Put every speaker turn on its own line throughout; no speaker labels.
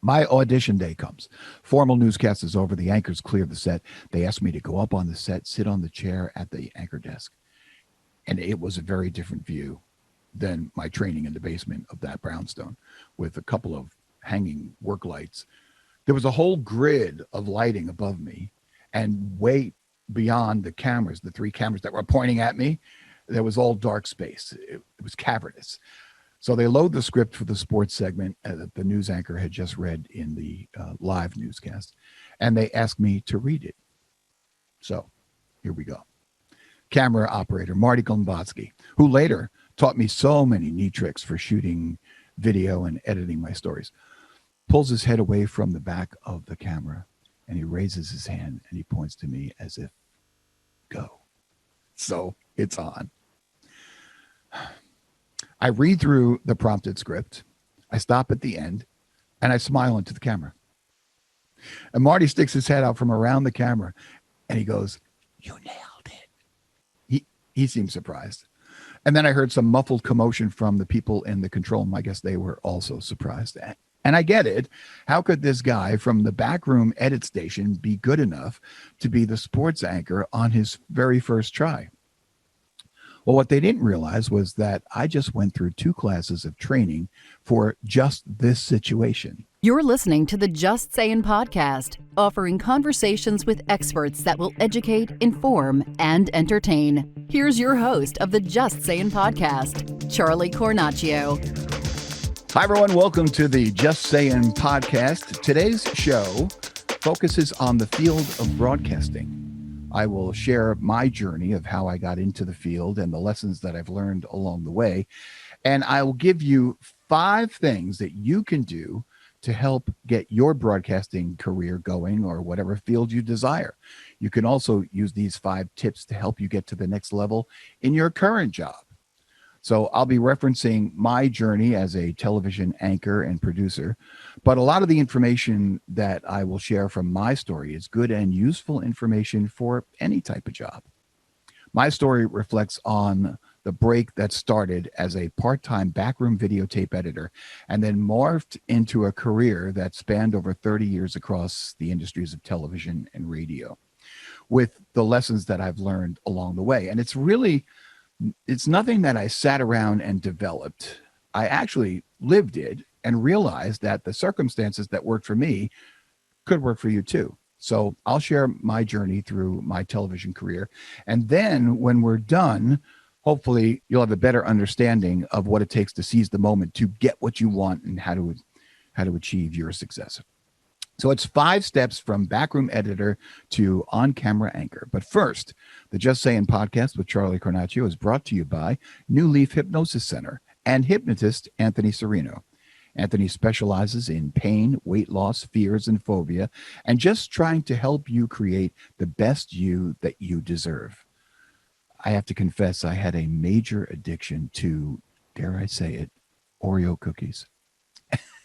My audition day comes. Formal newscast is over. The anchors clear the set. They ask me to go up on the set, sit on the chair at the anchor desk. And it was a very different view than my training in the basement of that brownstone with a couple of hanging work lights. There was a whole grid of lighting above me, and way beyond the cameras, the three cameras that were pointing at me, there was all dark space. It was cavernous. So they load the script for the sports segment that the news anchor had just read in the live newscast, and they asked me to read it. So here we go. Camera operator Marty Gombotsky, who later taught me so many neat tricks for shooting video and editing my stories, pulls his head away from the back of the camera, and he raises his hand and he points to me as if, go. So it's on. I read through the prompted script. I stop at the end and I smile into the camera. And Marty sticks his head out from around the camera and he goes, "You nailed it." He seemed surprised. And then I heard some muffled commotion from the people in the control room. I guess they were also surprised. And I get it. How could this guy from the Backroom edit station be good enough to be the sports anchor on his very first try? Well, what they didn't realize was that I just went through 2 classes of training for just this situation.
You're listening to the Just Sayin podcast, offering conversations with experts that will educate, inform, and entertain. Here's your host of the Just Sayin podcast, Charlie Cornacchio.
Hi, everyone. Welcome to the Just Sayin podcast. Today's show focuses on the field of broadcasting. I will share my journey of how I got into the field and the lessons that I've learned along the way. And I will give you 5 things that you can do to help get your broadcasting career going or whatever field you desire. You can also use these 5 tips to help you get to the next level in your current job. So I'll be referencing my journey as a television anchor and producer, but a lot of the information that I will share from my story is good and useful information for any type of job. My story reflects on the break that started as a part-time backroom videotape editor and then morphed into a career that spanned over 30 years across the industries of television and radio, with the lessons that I've learned along the way. And it's nothing that I sat around and developed. I actually lived it and realized that the circumstances that worked for me could work for you too. So I'll share my journey through my television career. And then when we're done, hopefully you'll have a better understanding of what it takes to seize the moment to get what you want and how to achieve your success. So it's 5 steps from backroom editor to on-camera anchor. But first, the Just Sayin podcast with Charlie Cornacchio is brought to you by New Leaf Hypnosis Center and hypnotist Anthony Serino. Anthony specializes in pain, weight loss, fears, and phobia, and just trying to help you create the best you that you deserve. I have to confess, I had a major addiction to, dare I say it, Oreo cookies.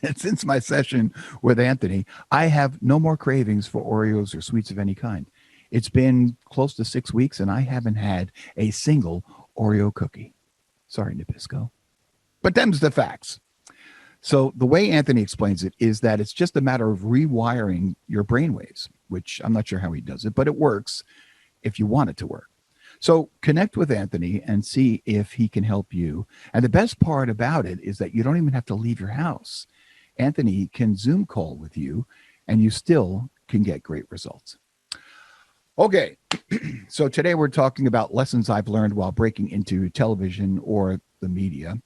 And since my session with Anthony, I have no more cravings for Oreos or sweets of any kind. It's been close to 6 weeks, and I haven't had a single Oreo cookie. Sorry, Nabisco. But them's the facts. So the way Anthony explains it is that it's just a matter of rewiring your brainwaves, which I'm not sure how he does it, but it works if you want it to work. So connect with Anthony and see if he can help you. And the best part about it is that you don't even have to leave your house. Anthony can Zoom call with you and you still can get great results. Okay, so today we're talking about lessons I've learned while breaking into television or the media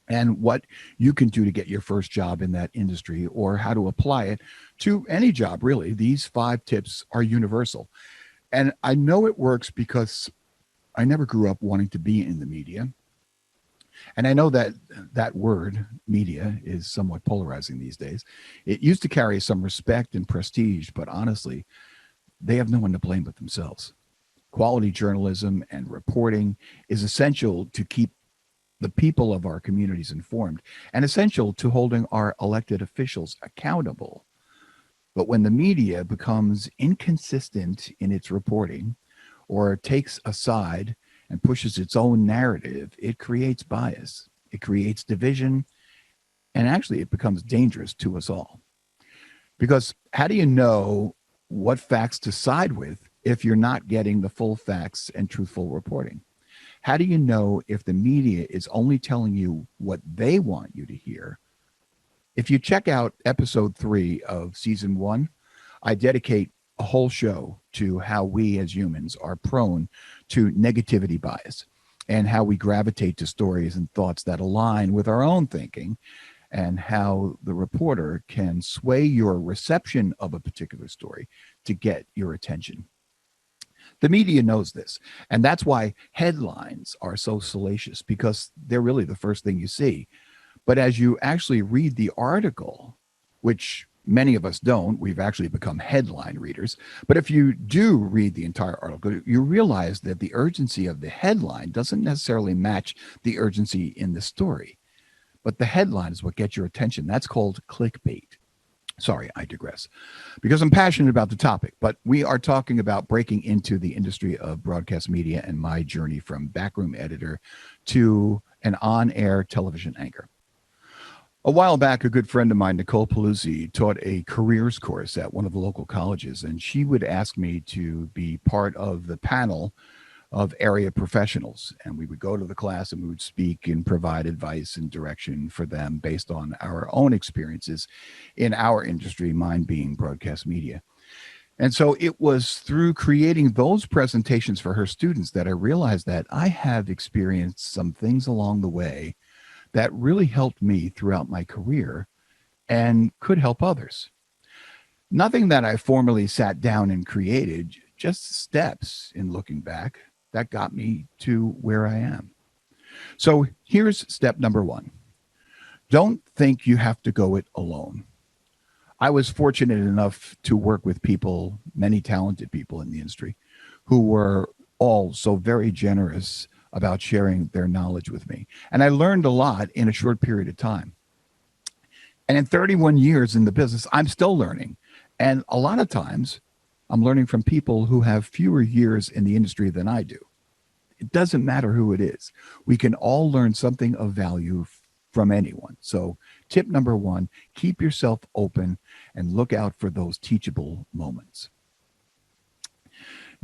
and what you can do to get your first job in that industry or how to apply it to any job, really. These 5 tips are universal. And I know it works because I never grew up wanting to be in the media. And I know that that word, media, is somewhat polarizing these days. It used to carry some respect and prestige, but honestly, they have no one to blame but themselves. Quality journalism and reporting is essential to keep the people of our communities informed and essential to holding our elected officials accountable. But when the media becomes inconsistent in its reporting or takes a side and pushes its own narrative, it creates bias, it creates division, and actually it becomes dangerous to us all. Because how do you know what facts to side with if you're not getting the full facts and truthful reporting? How do you know if the media is only telling you what they want you to hear? If you check out episode 3 of season 1, I dedicate a whole show to how we as humans are prone to negativity bias and how we gravitate to stories and thoughts that align with our own thinking, and how the reporter can sway your reception of a particular story to get your attention. The media knows this, and that's why headlines are so salacious, because they're really the first thing you see. But as you actually read the article, which many of us don't, we've actually become headline readers. But if you do read the entire article, you realize that the urgency of the headline doesn't necessarily match the urgency in the story. But the headline is what gets your attention. That's called clickbait. Sorry, I digress, because I'm passionate about the topic. But we are talking about breaking into the industry of broadcast media and my journey from backroom editor to an on-air television anchor. A while back, a good friend of mine, Nicole Paluzzi, taught a careers course at one of the local colleges, and she would ask me to be part of the panel of area professionals. And we would go to the class and we would speak and provide advice and direction for them based on our own experiences in our industry, mine being broadcast media. And so it was through creating those presentations for her students that I realized that I have experienced some things along the way that really helped me throughout my career and could help others. Nothing that I formally sat down and created, just steps in looking back that got me to where I am. So here's step number 1. Don't think you have to go it alone. I was fortunate enough to work with people, many talented people in the industry, who were all so very generous about sharing their knowledge with me. And I learned a lot in a short period of time. And in 31 years in the business, I'm still learning. And a lot of times I'm learning from people who have fewer years in the industry than I do. It doesn't matter who it is. We can all learn something of value from anyone. So tip number 1, keep yourself open and look out for those teachable moments.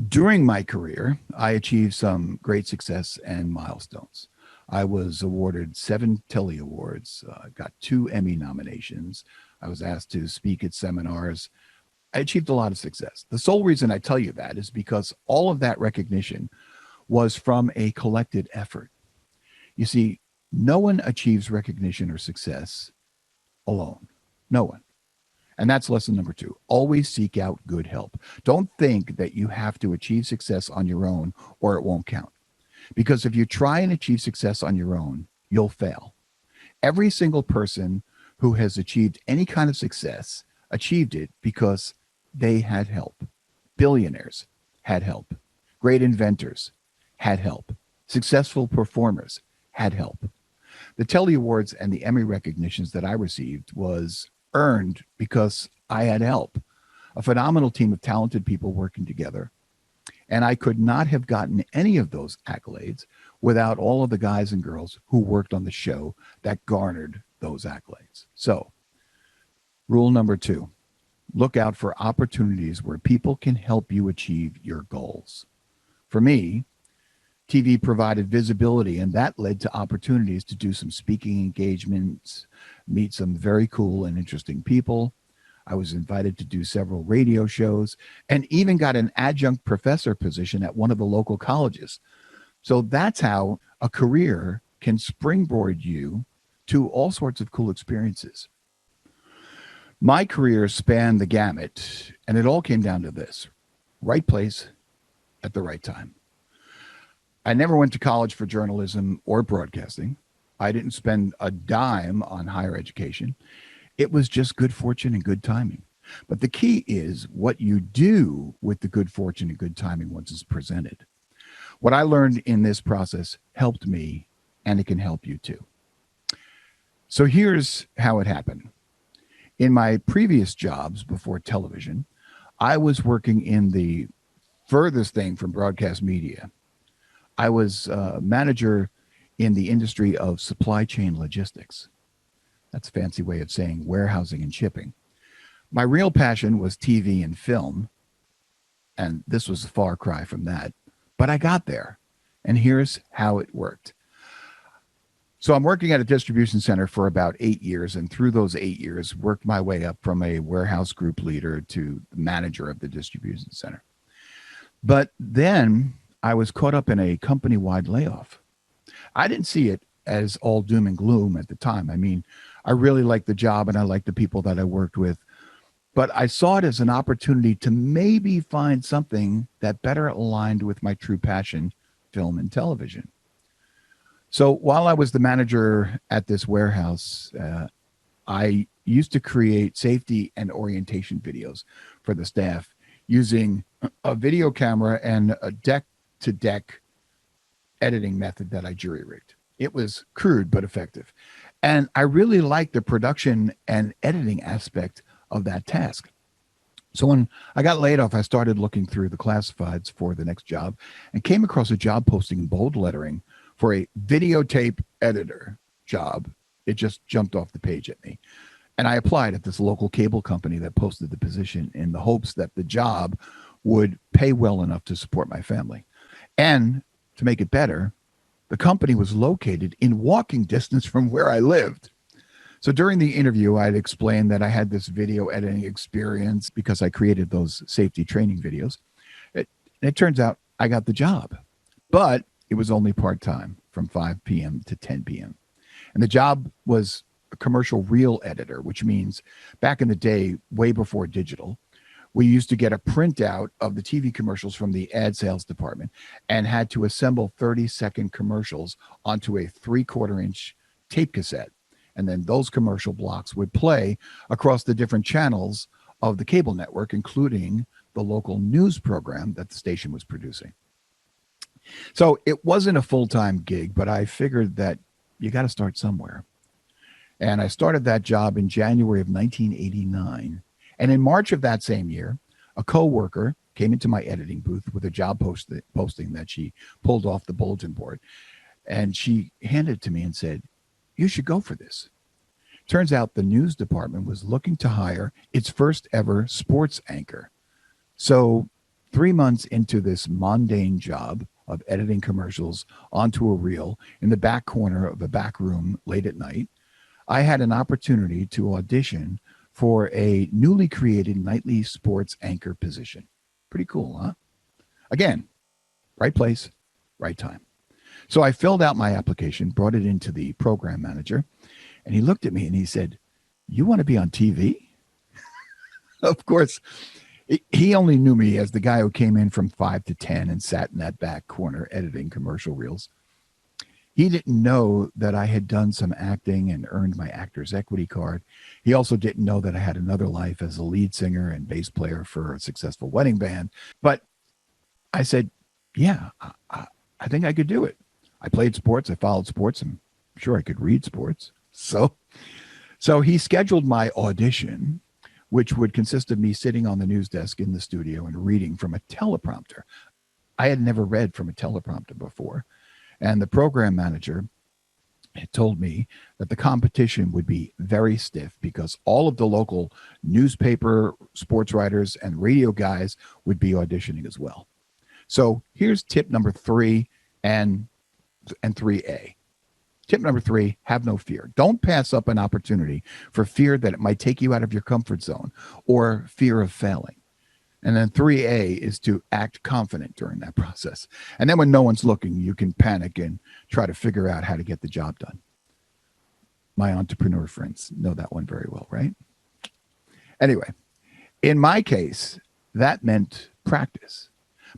During my career, I achieved some great success and milestones. I was awarded 7 Telly Awards, got 2 Emmy nominations. I was asked to speak at seminars. I achieved a lot of success. The sole reason I tell you that is because all of that recognition was from a collected effort. You see, no one achieves recognition or success alone. No one. And that's lesson number 2. Always seek out good help. Don't think that you have to achieve success on your own or it won't count. Because if you try and achieve success on your own, you'll fail. Every single person who has achieved any kind of success achieved it because they had help. Billionaires had help. Great inventors had help. Successful performers had help. The Telly Awards and the Emmy recognitions that I received was earned because I had help, a phenomenal team of talented people working together. And I could not have gotten any of those accolades without all of the guys and girls who worked on the show that garnered those accolades. So, rule number 2, look out for opportunities where people can help you achieve your goals. For me, TV provided visibility, and that led to opportunities to do some speaking engagements, meet some very cool and interesting people. I was invited to do several radio shows and even got an adjunct professor position at one of the local colleges. So that's how a career can springboard you to all sorts of cool experiences. My career spanned the gamut, and it all came down to this: right place at the right time. I never went to college for journalism or broadcasting. I didn't spend a dime on higher education. It was just good fortune and good timing. But the key is what you do with the good fortune and good timing once it's presented. What I learned in this process helped me, and it can help you too. So here's how it happened. In my previous jobs before television, I was working in the furthest thing from broadcast media. I was a manager in the industry of supply chain logistics. That's a fancy way of saying warehousing and shipping. My real passion was TV and film, and this was a far cry from that, but I got there. And here's how it worked. So I'm working at a distribution center for about 8 years, and through those 8 years, worked my way up from a warehouse group leader to the manager of the distribution center. But then I was caught up in a company-wide layoff. I didn't see it as all doom and gloom at the time. I mean, I really liked the job and I liked the people that I worked with, but I saw it as an opportunity to maybe find something that better aligned with my true passion, film and television. So while I was the manager at this warehouse, I used to create safety and orientation videos for the staff using a video camera and a deck to deck editing method that I jury rigged. It was crude but effective. And I really liked the production and editing aspect of that task. So when I got laid off, I started looking through the classifieds for the next job and came across a job posting in bold lettering for a videotape editor job. It just jumped off the page at me. And I applied at this local cable company that posted the position in the hopes that the job would pay well enough to support my family. And to make it better, the company was located in walking distance from where I lived. So during the interview, I'd explained that I had this video editing experience because I created those safety training videos. It turns out I got the job, but it was only part-time from 5 p.m. to 10 p.m. And the job was a commercial reel editor, which means back in the day, way before digital, we used to get a printout of the TV commercials from the ad sales department and had to assemble 30-second commercials onto a 3/4-inch tape cassette. And then those commercial blocks would play across the different channels of the cable network, including the local news program that the station was producing. So it wasn't a full-time gig, but I figured that you got to start somewhere. And I started that job in January of 1989. And in March of that same year, a coworker came into my editing booth with a job posting that she pulled off the bulletin board. And she handed it to me and said, "You should go for this." Turns out the news department was looking to hire its first ever sports anchor. So 3 months into this mundane job of editing commercials onto a reel in the back corner of a back room late at night, I had an opportunity to audition for a newly created nightly sports anchor position. Pretty cool, huh? Again, right place, right time. So I filled out my application, brought it into the program manager, and he looked at me and he said, "You want to be on TV?" Of course, he only knew me as the guy who came in from 5 to 10 and sat in that back corner editing commercial reels. He didn't know that I had done some acting and earned my actor's equity card. He also didn't know that I had another life as a lead singer and bass player for a successful wedding band. But I said, yeah, I think I could do it. I played sports. I followed sports. I'm sure I could read sports. So he scheduled my audition, which would consist of me sitting on the news desk in the studio and reading from a teleprompter. I had never read from a teleprompter before. And the program manager had told me that the competition would be very stiff because all of the local newspaper, sports writers, and radio guys would be auditioning as well. So here's tip number 3 and 3A. Tip number 3, have no fear. Don't pass up an opportunity for fear that it might take you out of your comfort zone or fear of failing. And then 3A is to act confident during that process. And then when no one's looking, you can panic and try to figure out how to get the job done. My entrepreneur friends know that one very well, right? Anyway, in my case, that meant practice.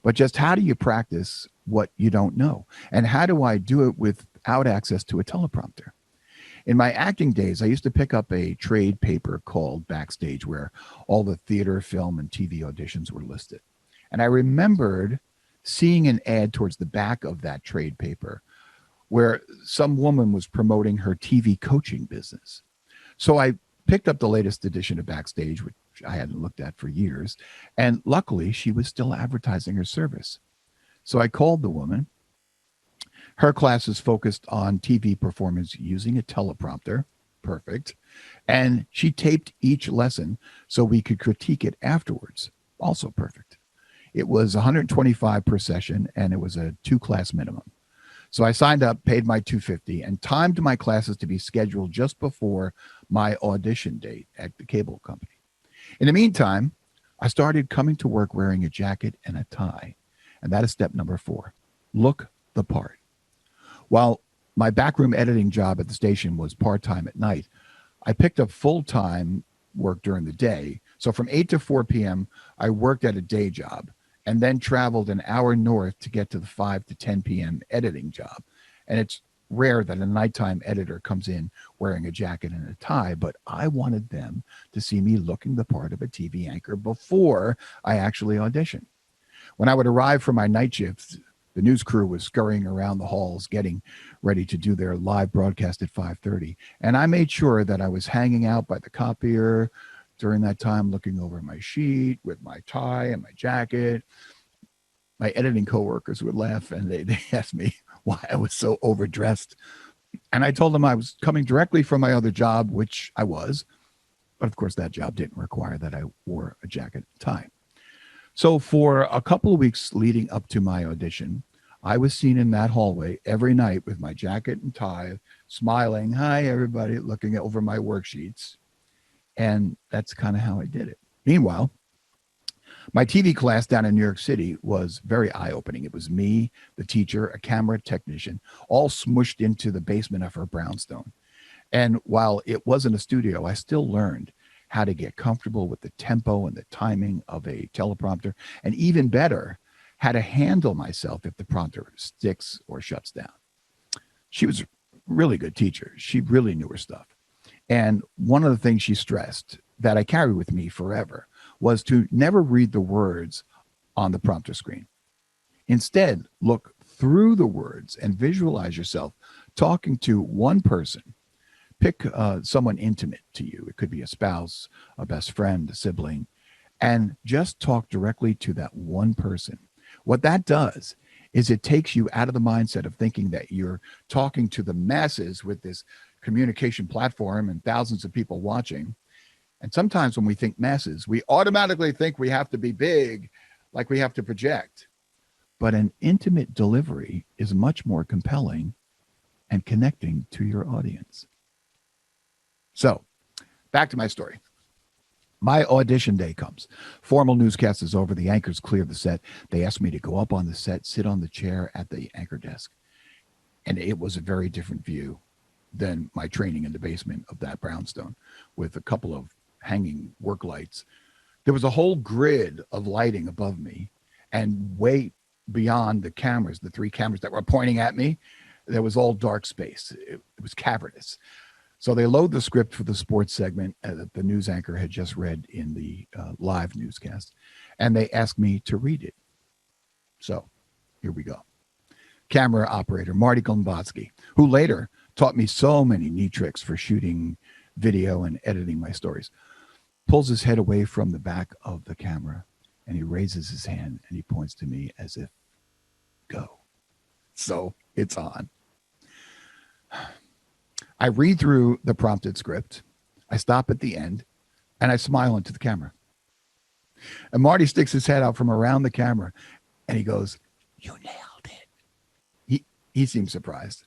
But just how do you practice what you don't know? And how do I do it without access to a teleprompter? In my acting days, I used to pick up a trade paper called Backstage, where all the theater, film, and TV auditions were listed. And I remembered seeing an ad towards the back of that trade paper where some woman was promoting her TV coaching business. So I picked up the latest edition of Backstage, which I hadn't looked at for years. And luckily, she was still advertising her service. So I called the woman. Her class is focused on TV performance using a teleprompter. perfect. And she taped each lesson so we could critique it afterwards. Also perfect. It was 125 per session, and it was a 2-class minimum. So I signed up, paid my $250, and timed my classes to be scheduled just before my audition date at the cable company. In the meantime, I started coming to work wearing a jacket and a tie. And that is step number 4. Look the part. While my backroom editing job at the station was part-time at night, I picked up full-time work during the day. So from 8 to 4 p.m., I worked at a day job and then traveled an hour north to get to the 5 to 10 p.m. editing job. And it's rare that a nighttime editor comes in wearing a jacket and a tie, but I wanted them to see me looking the part of a TV anchor before I actually auditioned. When I would arrive for my night shifts, the news crew was scurrying around the halls getting ready to do their live broadcast at 5:30. And I made sure that I was hanging out by the copier during that time, looking over my sheet with my tie and my jacket. My editing coworkers would laugh, and they asked me why I was so overdressed. And I told them I was coming directly from my other job, which I was. But of course, that job didn't require that I wore a jacket and tie. So for a couple of weeks leading up to my audition, I was seen in that hallway every night with my jacket and tie, smiling, "Hi, everybody," looking over my worksheets. And that's kind of how I did it. Meanwhile, my TV class down in New York City was very eye-opening. It was me, the teacher, a camera technician, all smushed into the basement of her brownstone. And while it wasn't a studio, I still learned how to get comfortable with the tempo and the timing of a teleprompter, and even better, how to handle myself if the prompter sticks or shuts down. She was a really good teacher. She really knew her stuff. And one of the things she stressed that I carry with me forever was to never read the words on the prompter screen. Instead, look through the words and visualize yourself talking to one person. Pick someone intimate to you. It could be a spouse, a best friend, a sibling, and just talk directly to that one person. What that does is it takes you out of the mindset of thinking that you're talking to the masses with this communication platform and thousands of people watching. And sometimes when we think masses, we automatically think we have to be big, like we have to project. But an intimate delivery is much more compelling and connecting to your audience. So back to my story. My audition day comes. Formal newscast is over. The anchors clear the set. They asked me to go up on the set, sit on the chair at the anchor desk. And it was a very different view than my training in the basement of that brownstone with a couple of hanging work lights. There was a whole grid of lighting above me, and way beyond the cameras, the 3 cameras that were pointing at me, there was all dark space. It was cavernous. So they load the script for the sports segment that the news anchor had just read in the live newscast, and they asked me to read it. So here we go. Camera operator Marty Gombotsky, who later taught me so many neat tricks for shooting video and editing my stories, pulls his head away from the back of the camera, and he raises his hand and he points to me as if, go. So it's on. I read through the prompted script. I stop at the end and I smile into the camera. And Marty sticks his head out from around the camera and he goes, "You nailed it." He seemed surprised.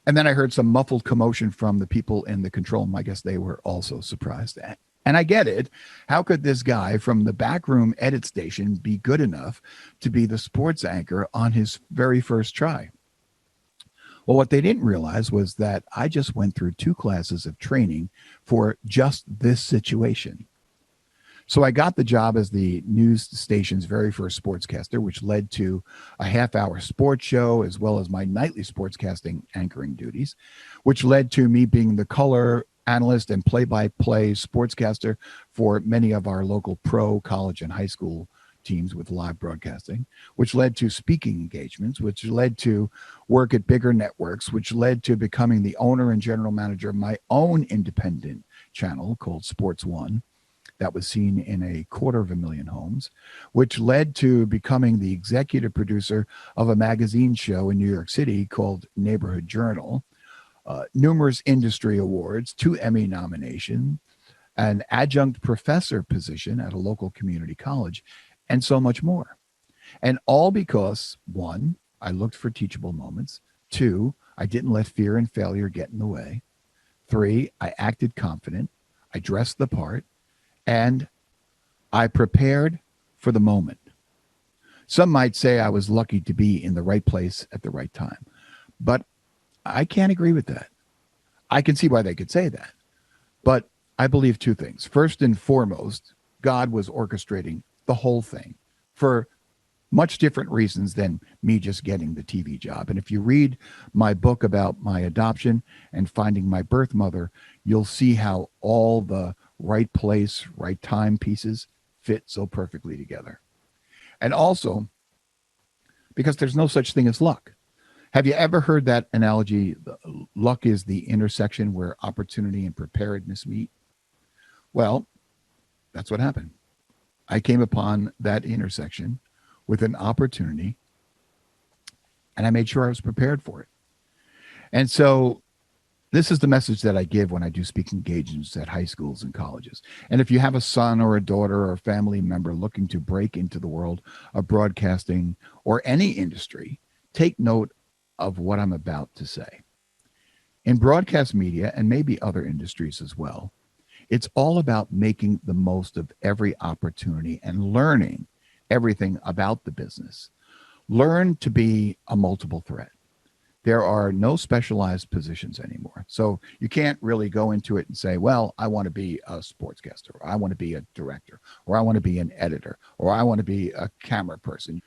And then I heard some muffled commotion from the people in the control room. I guess they were also surprised. And I get it. How could this guy from the backroom edit station be good enough to be the sports anchor on his very first try? Well, what they didn't realize was that I just went through 2 classes of training for just this situation. So I got the job as the news station's very first sportscaster, which led to a half-hour sports show, as well as my nightly sportscasting anchoring duties, which led to me being the color analyst and play-by-play sportscaster for many of our local pro, college, and high school teams with live broadcasting, which led to speaking engagements, which led to work at bigger networks, which led to becoming the owner and general manager of my own independent channel called Sports One that was seen in 250,000 homes, which led to becoming the executive producer of a magazine show in New York City called Neighborhood Journal, numerous industry awards, 2 Emmy nominations, an adjunct professor position at a local community college, and so much more. And all because, one, I looked for teachable moments. Two, I didn't let fear and failure get in the way. Three, I acted confident. I dressed the part. And I prepared for the moment. Some might say I was lucky to be in the right place at the right time. But I can't agree with that. I can see why they could say that. But I believe two things. First and foremost, God was orchestrating the whole thing for much different reasons than me just getting the TV job. And if you read my book about my adoption and finding my birth mother, you'll see how all the right place, right time pieces fit so perfectly together. And also, because there's no such thing as luck. Have you ever heard that analogy? Luck is the intersection where opportunity and preparedness meet. Well, that's what happened. I came upon that intersection with an opportunity, and I made sure I was prepared for it. And so this is the message that I give when I do speaking engagements at high schools and colleges. And if you have a son or a daughter or a family member looking to break into the world of broadcasting or any industry, take note of what I'm about to say. In broadcast media, and maybe other industries as well, it's all about making the most of every opportunity and learning everything about the business. Learn to be a multiple threat. There are no specialized positions anymore. So you can't really go into it and say, well, I want to be a sportscaster, or I want to be a director, or I want to be an editor, or I want to be a camera person.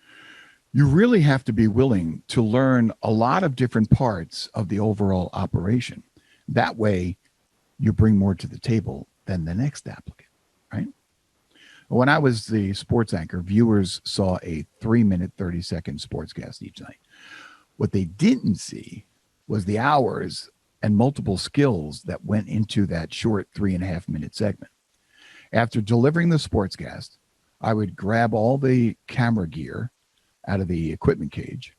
You really have to be willing to learn a lot of different parts of the overall operation. That way, you bring more to the table than the next applicant, right? When I was the sports anchor, viewers saw a 3-minute, 30-second sportscast each night. What they didn't see was the hours and multiple skills that went into that short 3.5-minute segment. After delivering the sportscast, I would grab all the camera gear out of the equipment cage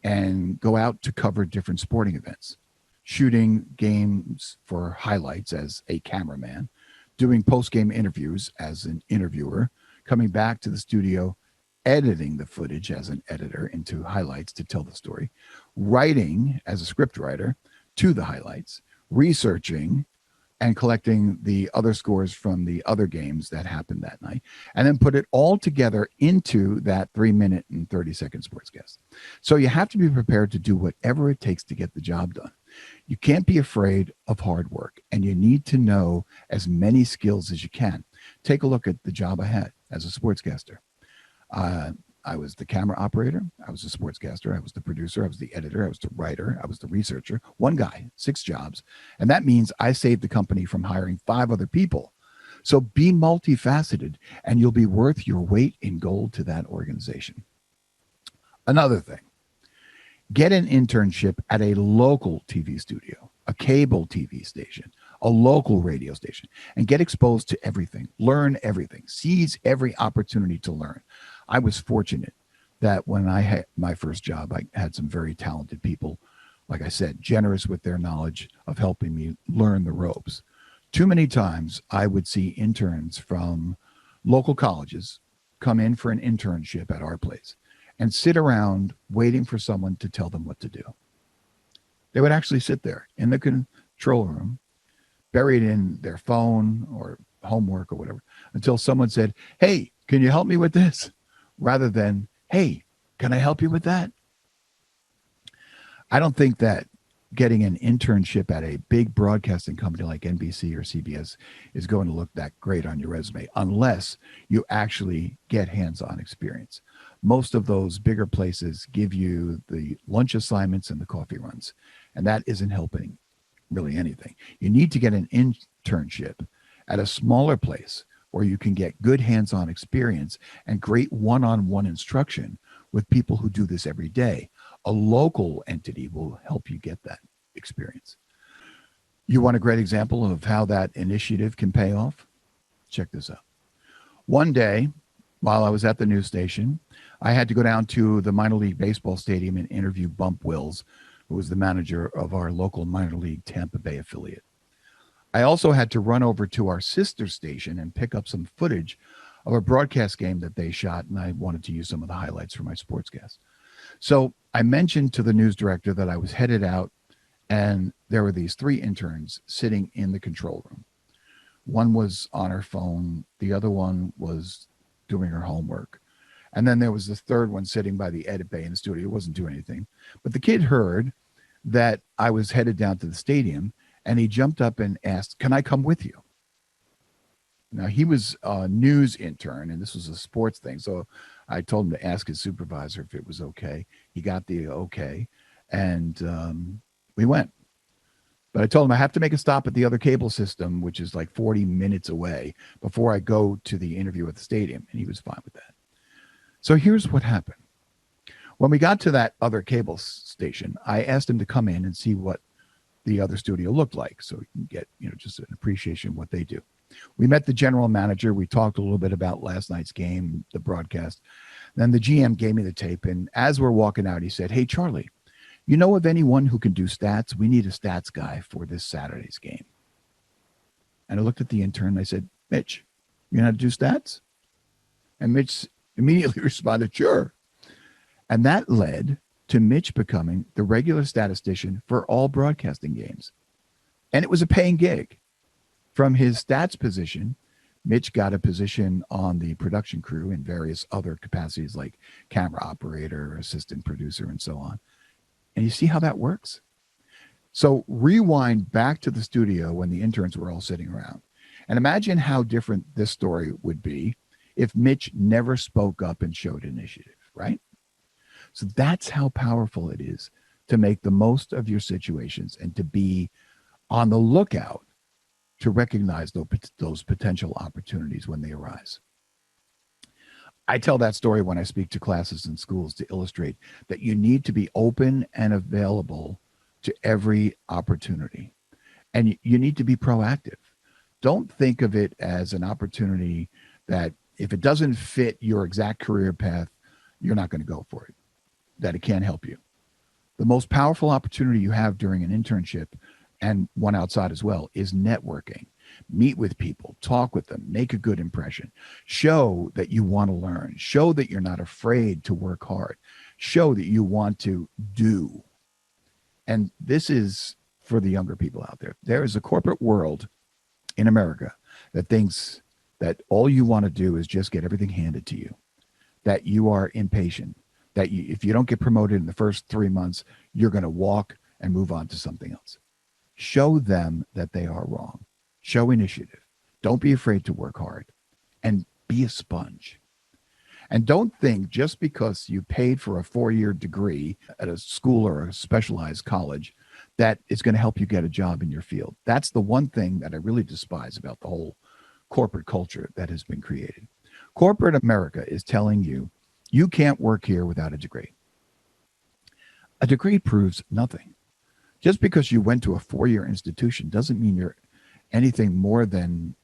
and go out to cover different sporting events, shooting games for highlights as a cameraman, doing post-game interviews as an interviewer, coming back to the studio, editing the footage as an editor into highlights to tell the story, writing as a script writer to the highlights, researching and collecting the other scores from the other games that happened that night, and then put it all together into that 3-minute and 30-second sportscast. So you have to be prepared to do whatever it takes to get the job done. You can't be afraid of hard work, and you need to know as many skills as you can. Take a look at the job I had as a sportscaster. I was the camera operator. I was the sportscaster. I was the producer. I was the editor. I was the writer. I was the researcher. One guy, 6 jobs. And that means I saved the company from hiring 5 other people. So be multifaceted, and you'll be worth your weight in gold to that organization. Another thing, get an internship at a local TV studio, a cable TV station, a local radio station, and get exposed to everything. Learn everything. Seize every opportunity to learn. I was fortunate that when I had my first job, I had some very talented people, like I said, generous with their knowledge of helping me learn the ropes. Too many times I would see interns from local colleges come in for an internship at our place and sit around waiting for someone to tell them what to do. They would actually sit there in the control room, buried in their phone or homework or whatever, until someone said, hey, can you help me with this? Rather than, hey, can I help you with that? I don't think that getting an internship at a big broadcasting company like NBC or CBS is going to look that great on your resume unless you actually get hands-on experience. Most of those bigger places give you the lunch assignments and the coffee runs, and that isn't helping really anything. You need to get an internship at a smaller place where you can get good hands-on experience and great one-on-one instruction with people who do this every day. A local entity will help you get that experience. You want a great example of how that initiative can pay off? Check this out. One day, while I was at the news station, I had to go down to the minor league baseball stadium and interview Bump Wills, who was the manager of our local minor league Tampa Bay affiliate. I also had to run over to our sister station and pick up some footage of a broadcast game that they shot, and I wanted to use some of the highlights for my sportscast. So I mentioned to the news director that I was headed out, and there were these 3 interns sitting in the control room. One was on her phone, the other one was doing her homework, and then there was the third one sitting by the edit bay in the studio. It wasn't doing anything, but the kid heard that I was headed down to the stadium, and he jumped up and asked, "Can I come with you?" Now, he was a news intern, and this was a sports thing, so I told him to ask his supervisor if it was okay. He got the okay, and we went. But I told him I have to make a stop at the other cable system, which is like 40 minutes away, before I go to the interview at the stadium, and he was fine with that. So here's what happened. When we got to that other cable station, I asked him to come in and see what the other studio looked like, so you can get, just an appreciation of what they do. We met the general manager. We talked a little bit about last night's game, the broadcast. Then the GM gave me the tape, and as we're walking out, he said, "Hey, Charlie, you know of anyone who can do stats? We need a stats guy for this Saturday's game." And I looked at the intern and I said, "Mitch, you know how to do stats?" And Mitch immediately responded, "Sure." And that led to Mitch becoming the regular statistician for all broadcasting games. And it was a paying gig. From his stats position, Mitch got a position on the production crew in various other capacities like camera operator, assistant producer, and so on. And you see how that works? So rewind back to the studio when the interns were all sitting around. And imagine how different this story would be if Mitch never spoke up and showed initiative, right? So that's how powerful it is to make the most of your situations and to be on the lookout to recognize those potential opportunities when they arise. I tell that story when I speak to classes in schools to illustrate that you need to be open and available to every opportunity. And you need to be proactive. Don't think of it as an opportunity that if it doesn't fit your exact career path, you're not going to go for it, that it can't help you. The most powerful opportunity you have during an internship, and one outside as well, is networking. Meet with people, talk with them, make a good impression. Show that you want to learn. Show that you're not afraid to work hard. Show that you want to do. And this is for the younger people out there. There is a corporate world in America that thinks that all you want to do is just get everything handed to you, that you are impatient, that if you don't get promoted in the first 3 months, you're going to walk and move on to something else. Show them that they are wrong. Show initiative. Don't be afraid to work hard, and be a sponge. And don't think just because you paid for a 4-year degree at a school or a specialized college that it's going to help you get a job in your field. That's the one thing that I really despise about the whole corporate culture that has been created. Corporate America is telling you, you can't work here without a degree. A degree proves nothing. Just because you went to a 4-year institution doesn't mean you're anything more than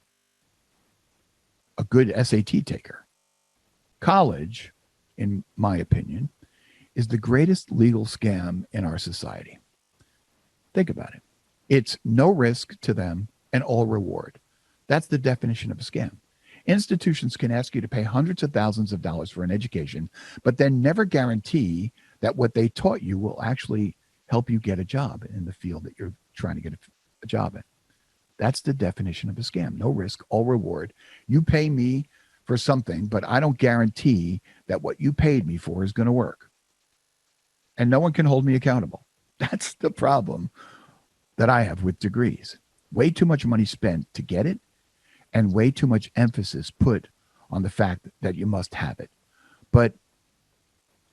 a good SAT taker. College, in my opinion, is the greatest legal scam in our society. Think about it. It's no risk to them and all reward. That's the definition of a scam. Institutions can ask you to pay hundreds of thousands of dollars for an education, but then never guarantee that what they taught you will actually help you get a job in the field that you're trying to get a job in. That's the definition of a scam. No risk, all reward. You pay me for something, but I don't guarantee that what you paid me for is going to work. And no one can hold me accountable. That's the problem that I have with degrees. Way too much money spent to get it, and way too much emphasis put on the fact that you must have it. But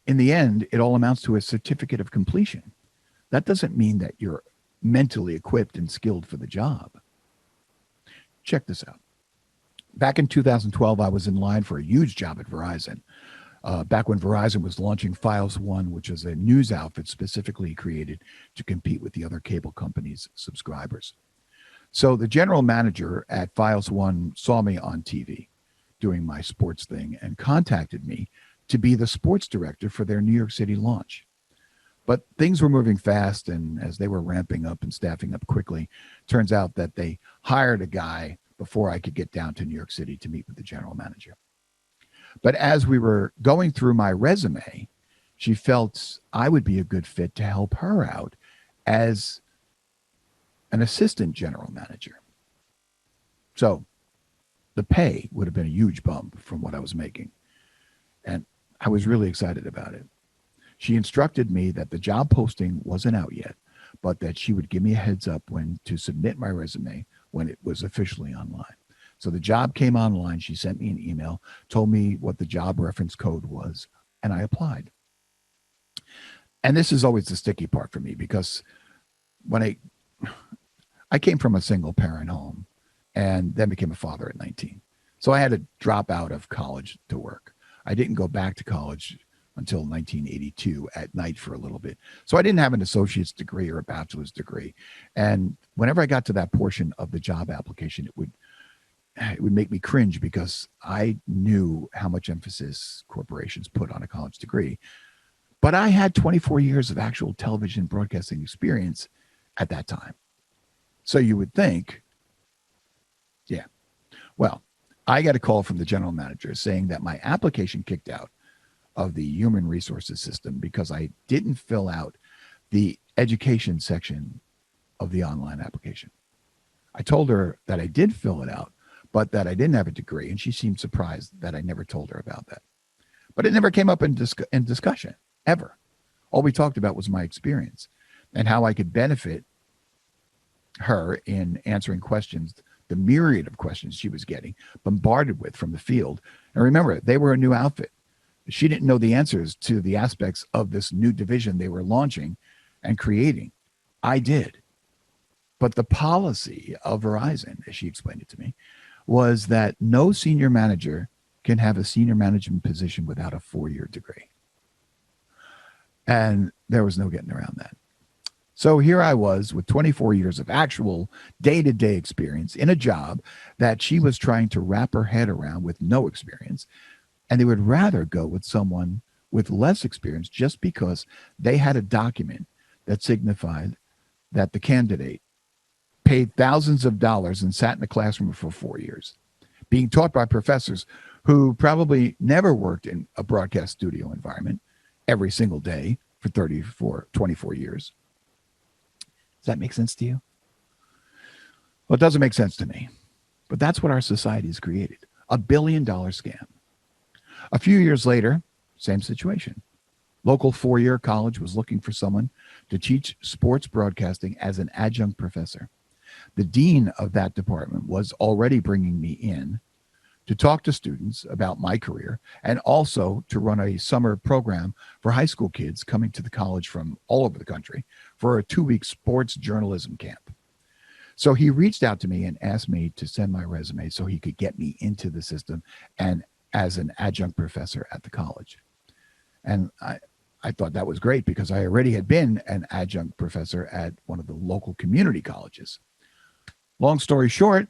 in the end, it all amounts to a certificate of completion. That doesn't mean that you're mentally equipped and skilled for the job. Check this out. Back in 2012, I was in line for a huge job at Verizon. Back when Verizon was launching Files One, which is a news outfit specifically created to compete with the other cable companies' subscribers. So the general manager at Files One saw me on TV doing my sports thing and contacted me to be the sports director for their New York City launch. But things were moving fast, and as they were ramping up and staffing up quickly, turns out that they hired a guy before I could get down to New York City to meet with the general manager. But as we were going through my resume, she felt I would be a good fit to help her out as an assistant general manager. So the pay would have been a huge bump from what I was making. And I was really excited about it. She instructed me that the job posting wasn't out yet, but that she would give me a heads up when to submit my resume when it was officially online. So the job came online. She sent me an email, told me what the job reference code was, and I applied. And this is always the sticky part for me, because when I came from a single parent home and then became a father at 19. So I had to drop out of college to work. I didn't go back to college until 1982 at night for a little bit. So I didn't have an associate's degree or a bachelor's degree. And whenever I got to that portion of the job application, it would make me cringe, because I knew how much emphasis corporations put on a college degree. But I had 24 years of actual television broadcasting experience at that time. So you would think, yeah. Well, I got a call from the general manager saying that my application kicked out of the human resources system because I didn't fill out the education section of the online application. I told her that I did fill it out, but that I didn't have a degree, and she seemed surprised that I never told her about that. But it never came up in discussion, ever. All we talked about was my experience and how I could benefit her in answering questions, the myriad of questions she was getting bombarded with from the field. And remember, they were a new outfit. She didn't know the answers to the aspects of this new division they were launching and creating. I did. But the policy of Verizon, as she explained it to me, was that no senior manager can have a senior management position without a 4-year degree. And there was no getting around that. So here I was with 24 years of actual day-to-day experience in a job that she was trying to wrap her head around with no experience. And they would rather go with someone with less experience just because they had a document that signified that the candidate paid thousands of dollars and sat in the classroom for 4 years, being taught by professors who probably never worked in a broadcast studio environment every single day for 24 years. Does that make sense to you? Well, it doesn't make sense to me, but that's what our society has created, a $1 billion scam. A few years later, same situation. Local 4-year college was looking for someone to teach sports broadcasting as an adjunct professor. The dean of that department was already bringing me in to talk to students about my career and also to run a summer program for high school kids coming to the college from all over the country for a 2-week sports journalism camp. So he reached out to me and asked me to send my resume so he could get me into the system and as an adjunct professor at the college. And I thought that was great because I already had been an adjunct professor at one of the local community colleges. Long story short,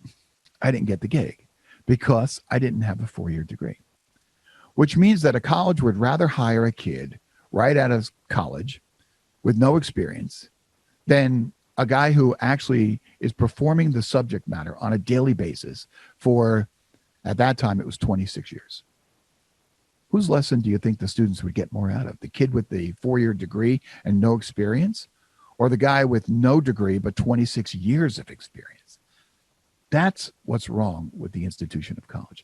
I didn't get the gig because I didn't have a 4-year degree, which means that a college would rather hire a kid right out of college with no experience than a guy who actually is performing the subject matter on a daily basis for, at that time, it was 26 years. Whose lesson do you think the students would get more out of? The kid with the 4-year degree and no experience, or the guy with no degree but 26 years of experience? That's what's wrong with the institution of college.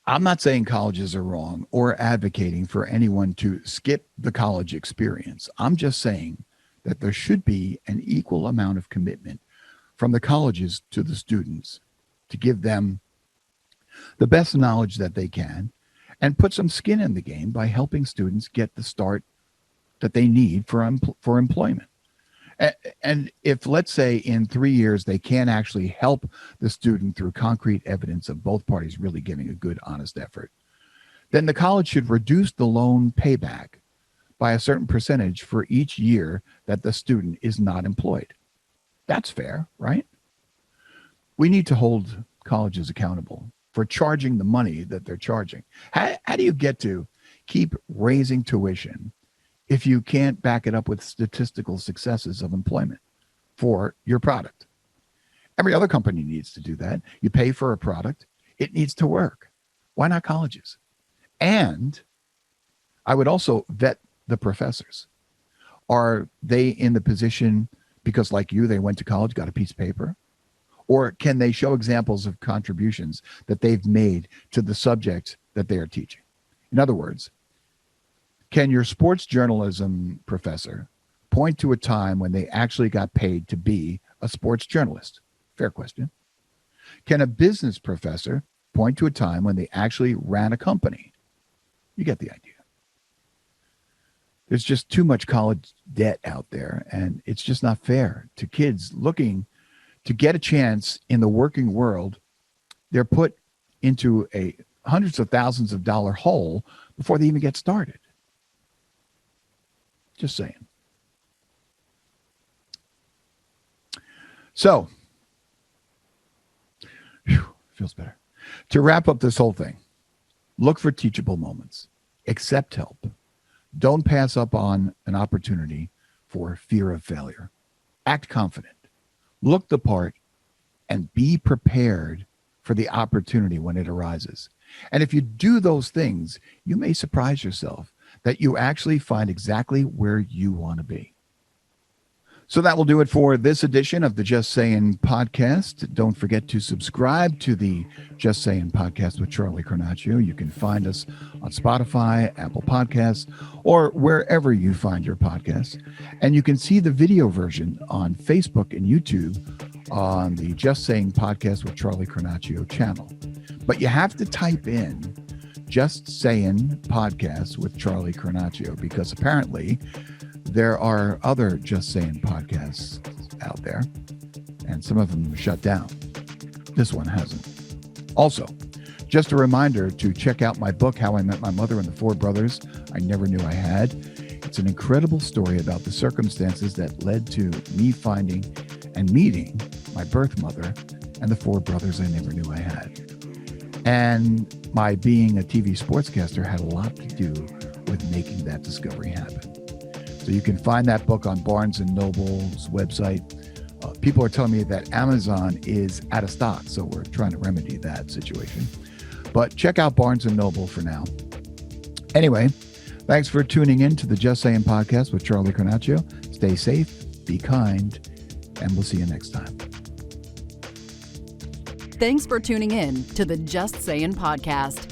I'm not saying colleges are wrong or advocating for anyone to skip the college experience. I'm just saying that there should be an equal amount of commitment from the colleges to the students to give them the best knowledge that they can and put some skin in the game by helping students get the start that they need for employment. And if, let's say, in 3 years, they can't actually help the student through concrete evidence of both parties really giving a good, honest effort, then the college should reduce the loan payback by a certain percentage for each year that the student is not employed. That's fair, right? We need to hold colleges accountable for charging the money that they're charging. How do you get to keep raising tuition if you can't back it up with statistical successes of employment for your product? Every other company needs to do that. You pay for a product, it needs to work. Why not colleges? And I would also vet the professors. Are they in the position because, like you, they went to college, got a piece of paper? Or can they show examples of contributions that they've made to the subject that they are teaching? In other words, can your sports journalism professor point to a time when they actually got paid to be a sports journalist? Fair question. Can a business professor point to a time when they actually ran a company? You get the idea. There's just too much college debt out there, and it's just not fair to kids looking to get a chance in the working world. They're put into a hundreds of thousands of dollar hole before they even get started. Just saying. So, feels better. To wrap up this whole thing, look for teachable moments. Accept help. Don't pass up on an opportunity for fear of failure. Act confident. Look the part and be prepared for the opportunity when it arises. And if you do those things, you may surprise yourself that you actually find exactly where you want to be. So that will do it for this edition of the Just Sayin podcast. Don't forget to subscribe to the Just Sayin podcast with Charlie Cornacchio. You can find us on Spotify, Apple Podcasts, or wherever you find your podcasts. And you can see the video version on Facebook and YouTube on the Just Sayin podcast with Charlie Cornacchio channel. But you have to type in Just Sayin podcast with Charlie Cornacchio, because apparently there are other Just Sayin podcasts out there, and some of them shut down. This one hasn't. Also, just a reminder to check out my book, How I Met My Mother and the Four Brothers I Never Knew I Had. It's an incredible story about the circumstances that led to me finding and meeting my birth mother and the four brothers I never knew I had. And my being a TV sportscaster had a lot to do with making that discovery happen. So you can find that book on Barnes & Noble's website. People are telling me that Amazon is out of stock, so we're trying to remedy that situation. But check out Barnes & Noble for now. Anyway, thanks for tuning in to the Just Sayin podcast with Charlie Cornacchio. Stay safe, be kind, and we'll see you next time.
Thanks for tuning in to the Just Sayin podcast.